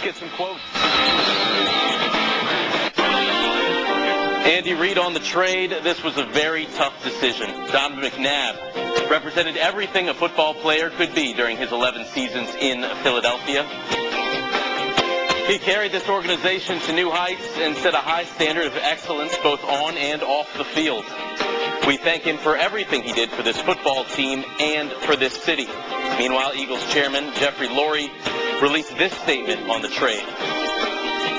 get some quotes. Andy Reid on the trade. This was a very tough decision. Donovan McNabb represented everything a football player could be during his 11 seasons in Philadelphia. He carried this organization to new heights and set a high standard of excellence both on and off the field. We thank him for everything he did for this football team and for this city. Meanwhile, Eagles chairman Jeffrey Lurie released this statement on the trade.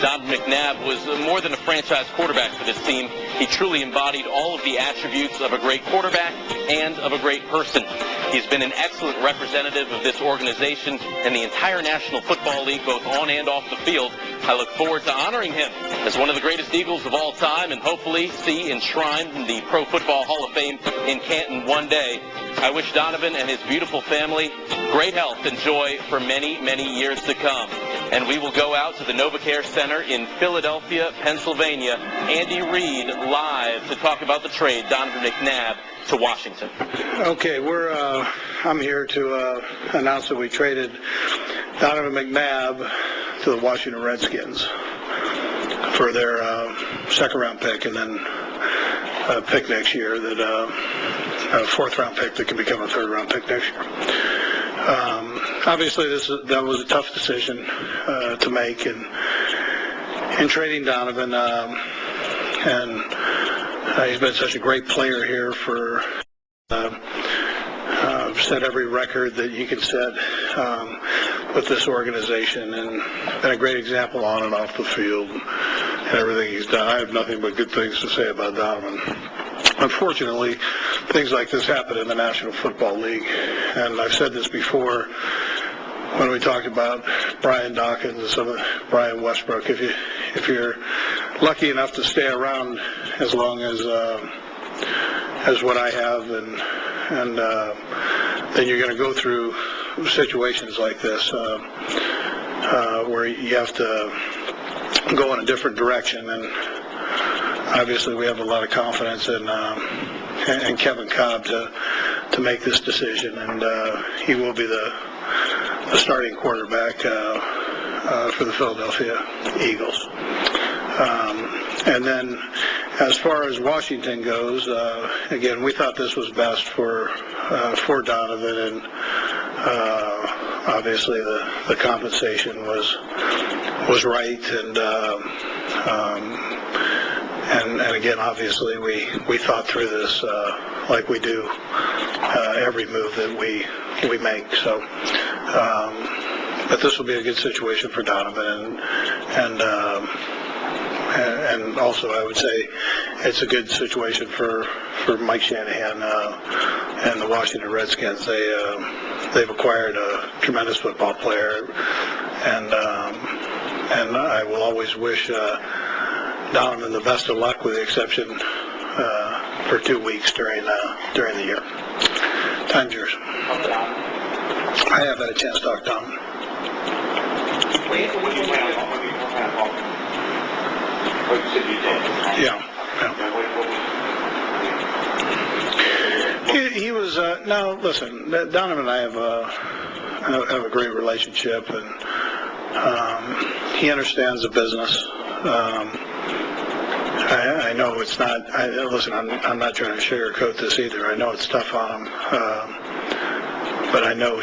Donovan McNabb was more than a franchise quarterback for this team. He truly embodied all of the attributes of a great quarterback and of a great person. He's been an excellent representative of this organization and the entire National Football League, both on and off the field. I look forward to honoring him as one of the greatest Eagles of all time and hopefully see enshrined in the Pro Football Hall of Fame in Canton one day. I wish Donovan and his beautiful family great health and joy for many, many years to come. And we will go out to the NovaCare Center in Philadelphia, Pennsylvania. Andy Reid live to talk about the trade, Donovan McNabb to Washington. Okay, I'm here to announce that we traded Donovan McNabb to the Washington Redskins for their second-round pick, and then a pick next year, a fourth-round pick that can become a third-round pick next year. Obviously, that was a tough decision to make, in trading Donovan, and he's been such a great player here for set every record that you can set with this organization, and been a great example on and off the field and everything he's done. I have nothing but good things to say about Donovan. Unfortunately, things like this happen in the National Football League, and I've said this before when we talked about Brian Dawkins and Brian Westbrook. If you're lucky enough to stay around as long as what I have, and then you're going to go through situations like this where you have to go in a different direction, and obviously we have a lot of confidence in Kevin Cobb to make this decision, and he will be the starting quarterback for the Philadelphia Eagles. And then as far as Washington goes, again, we thought this was best for Donovan, and obviously the compensation was right, and again, obviously we thought through this like we do every move that we make. So, but this will be a good situation for Donovan, and also I would say it's a good situation for Mike Shanahan and the Washington Redskins. They've acquired a tremendous football player, and I will always wish Donovan the best of luck, with the exception for 2 weeks during the year. Time's yours. I have had a chance to talk to Donovan. Yeah. He was now. Listen, Donovan and I have a great relationship, and he understands the business. I know it's not. Listen, I'm not trying to sugarcoat this either. I know it's tough on him, but I know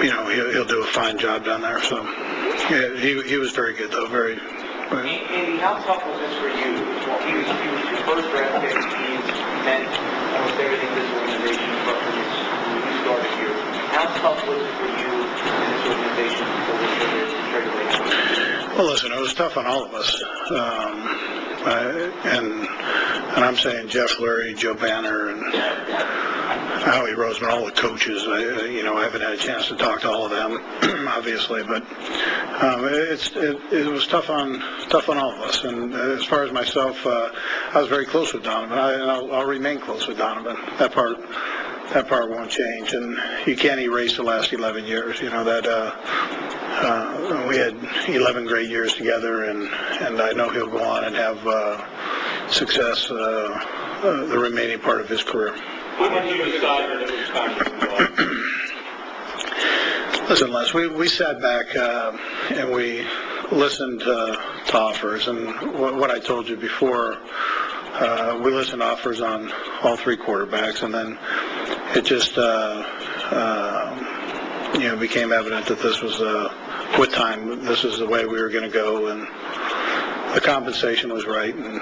he'll do a fine job down there. So yeah, he was very good though. Very. Andy, how tough was this for you? He was your first draft pick. He's meant almost everything this organization from when you started here. How tough was it for you in this organization before the trade away? Well, listen, it was tough on all of us, and I'm saying Jeff Lurie, Joe Banner, and Howie Roseman, all the coaches. I haven't had a chance to talk to all of them, obviously, but it was tough on all of us. And as far as myself, I was very close with Donovan, and I'll remain close with Donovan. That part won't change, and you can't erase the last 11 years. We had 11 great years together, and I know he'll go on and have success the remaining part of his career. When did you decide that it was time to move on? Listen, Les, we sat back and we listened to offers, and what I told you before, we listened to offers on all three quarterbacks, and then it just became evident that this was with time, this is the way we were going to go, and the compensation was right, and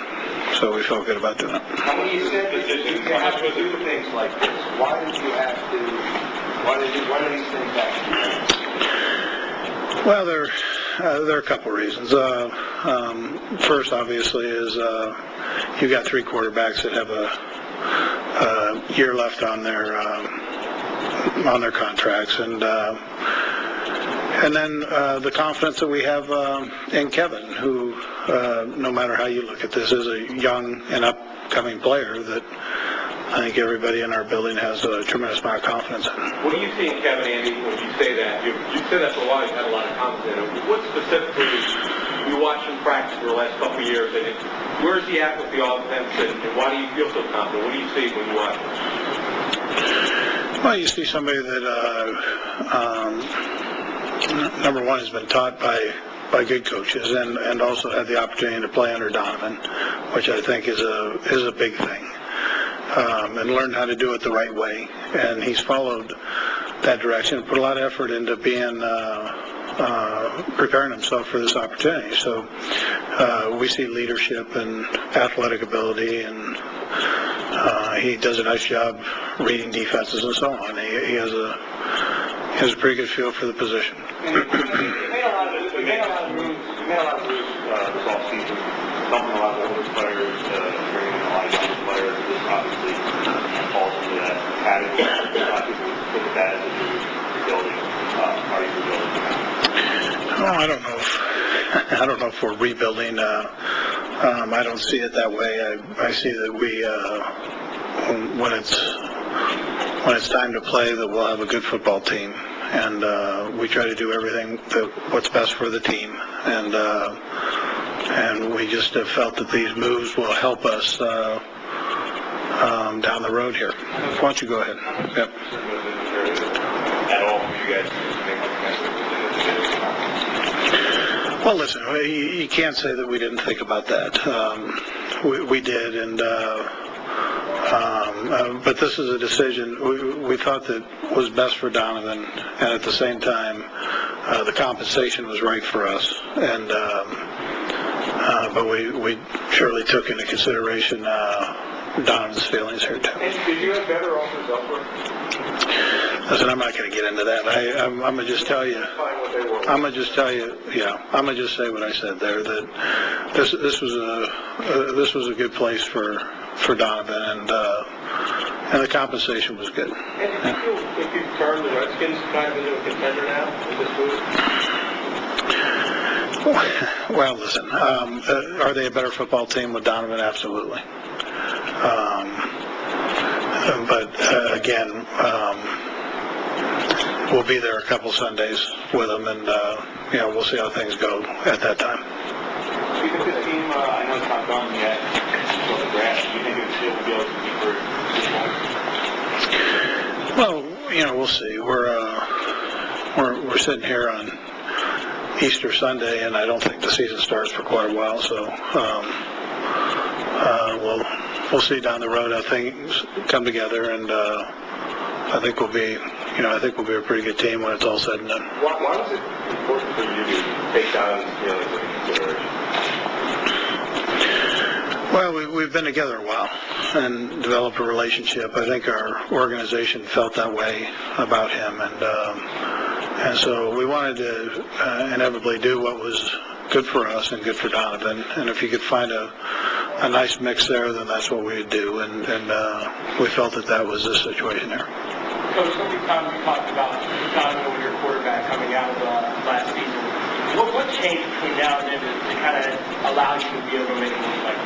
so we felt good about doing it. When you said that you have to do things like this, why did you have to? Why do these things have to be done? Well, there are a couple reasons. First, obviously, is you've got three quarterbacks that have a year left on their contracts, and then the confidence that we have in Kevin, who, no matter how you look at this, is a young and upcoming player that I think everybody in our building has a tremendous amount of confidence in. What do you see in Kevin, Andy, when you say that? You said that for a while, you've had a lot of confidence in him. What specifically, you watched him practice for the last couple of years, and where is he at with the offense, and why do you feel so confident? What do you see when you watch him? Well, you see somebody that, number one, has been taught by good coaches and also had the opportunity to play under Donovan, which I think is a big thing. And learned how to do it the right way. And he's followed that direction, put a lot of effort into being preparing himself for this opportunity. So we see leadership and athletic ability, and he does a nice job reading defenses and so on. He has a pretty good feel for the position. We made a lot of moves this offseason, dumping a lot of older players, bringing in a lot of young players. This obviously falls into that category. A lot of people look at that as a new rebuilding. Are you rebuilding? Well, I don't know if we're rebuilding. I don't see it that way. I see that we, when it's time to play, that we'll have a good football team, and we try to do everything what's best for the team, and we just have felt that these moves will help us down the road here. Why don't you go ahead? Yep. At all for you guys to make Well, listen, you can't say that we didn't think about that. We did, and but this is a decision we thought that was best for Donovan, and at the same time, the compensation was right for us, and but we surely took into consideration Donovan's feelings here too. And did you have better offers elsewhere? Listen, I'm not going to get into that. I'm going to just tell you. I'm going to just tell you. Yeah, I'm going to just say what I said there. That this was a good place for Donovan, and the compensation was good. And do you think you've turned the Redskins kind of into a contender now with this move? Well, listen. Are they a better football team with Donovan? Absolutely. But again. We'll be there a couple Sundays with them, and we'll see how things go at that time. Do you think this team, I know it's not done yet, until the draft, do you think it will be able to compete for this one? Well, we'll see. We're sitting here on Easter Sunday, and I don't think the season starts for quite a while, so we'll see down the road how things come together, and I think we'll be a pretty good team when it's all said and done. Why was it important for you to take down these feelings into consideration? Well, we've been together a while and developed a relationship. I think our organization felt that way about him, and so we wanted to inevitably do what was good for us and good for Donovan. And if you could find a nice mix there, then that's what we would do. And we felt that was the situation there. Coach, so many times we talked about Donovan over your quarterback coming out of last season. What changed between now and then to kind of allow you to be able to make a move like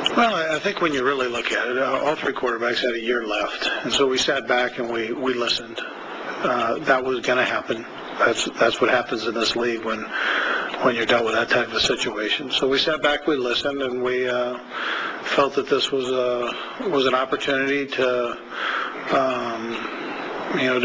this? Well, I think when you really look at it, all three quarterbacks had a year left, and so we sat back and we listened. That was going to happen. That's what happens in this league when you're dealt with that type of situation. So we sat back, we listened, and we felt that this was an opportunity to